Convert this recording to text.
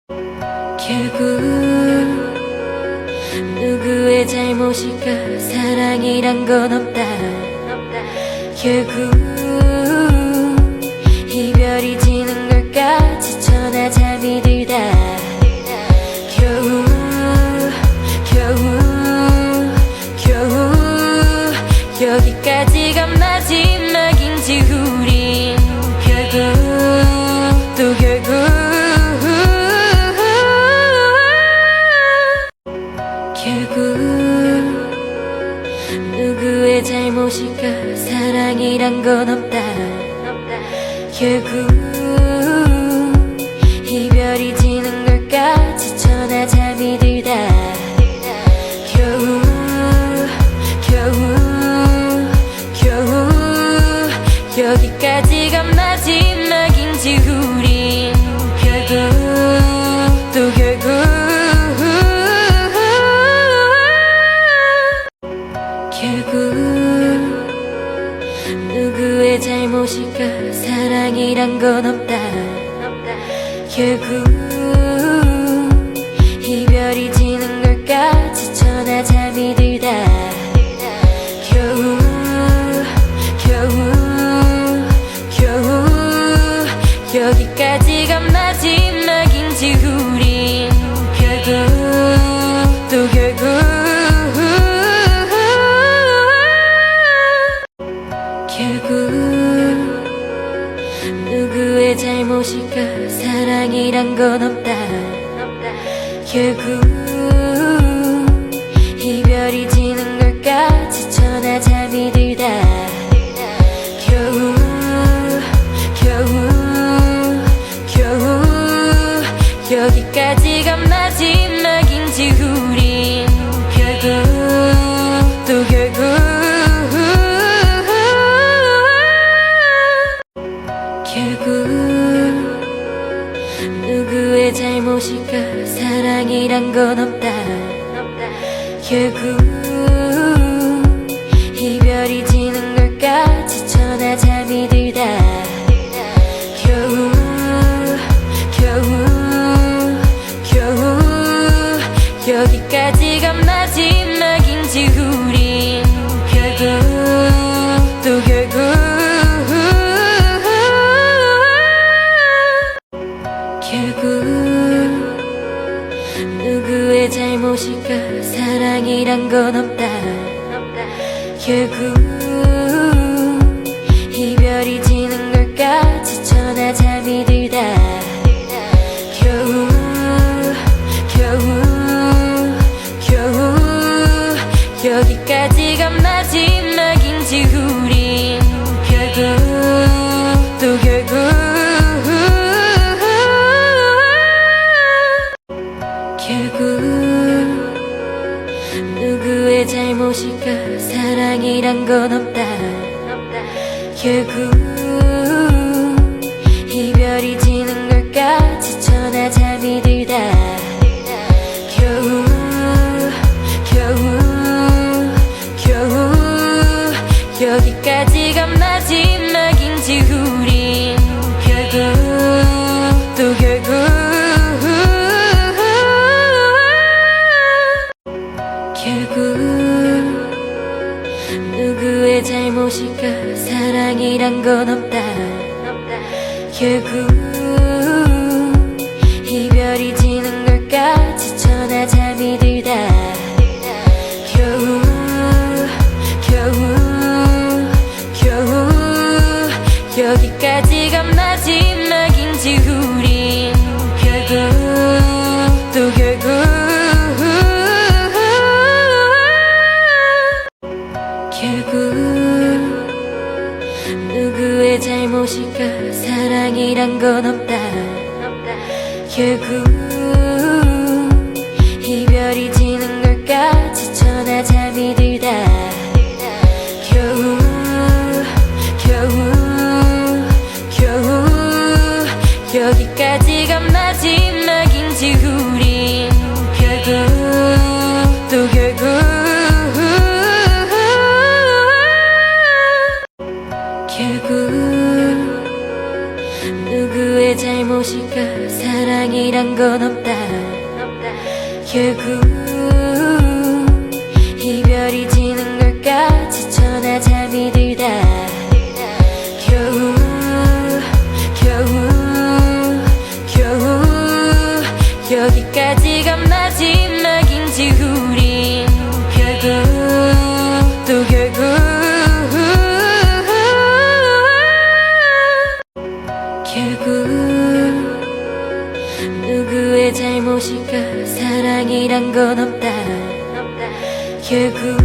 결국 누구의 잘못일까? 사랑이란 건 없다. 결국 이별이 지는 걸까? 지쳐나 잠이 들다. 겨우 여기까지가 마지막인지 우린 결국 또 결국 누구의 잘못일까? 사랑이란 건 없다. 결국 이별이 지는 걸까? 지쳐나 잠이 들다. 겨우 여기까지가 마지막인지 우린 결국 또 결국 누구의 잘못일까? 사랑이란 건 없다. 결국 이별이 지는 걸까? 지쳐나 잠이 들다. 겨우 여기까지가 마지막인지 우린 결국 또 결국 누구의 잘못일까? 사랑이란 건 없다. 결국 이별이 지는 걸까? 지쳐나 잠이 들다. 겨우 여기까지가 마지막인지 우린 결국 또 결국 누구의 잘못일까? 사랑이란 건 없다. 결국 이별이 지는 걸까? 지쳐나 잠이 들다. 겨우 여기까지가 마지막인지 우린 결국 또 결국 누구의 잘못일까? 사랑이란 건 없다. 결국 이별이 지는 걸까? 지쳐나 잠이 들다. 겨우 여기까지가 마지막인지 우린 결국 또 결국 누구의 잘못일까? 사랑이란 건 없다. 결국 이별이 지는 걸까? 지쳐나 잠이 들다. 겨우 여기까지가 마지막인지 우린 결국 또 결국 누구의 잘못일까? 사랑이란 건 없다. 결국 이별이 지는 걸까? 지쳐나 잠이 들다. 겨우 여기까지가 마지막인지 우린 결국 또 결국 누구의 잘못일까? 사랑이란 건 없다. 결국 이별이 지는 걸까? 지쳐나 잠이 들다. 겨우 여기까지가 마지막인지 우린 결국 또 결국 누구의 잘못일까? 사랑이란 건 없다. 없다. 결국 이별이 지는 걸까 지쳐나 잠이 들다. 겨우 여기까지가 마지막인지 우린 결국 누구의 잘못일까. 사랑이란 건 없다. 결국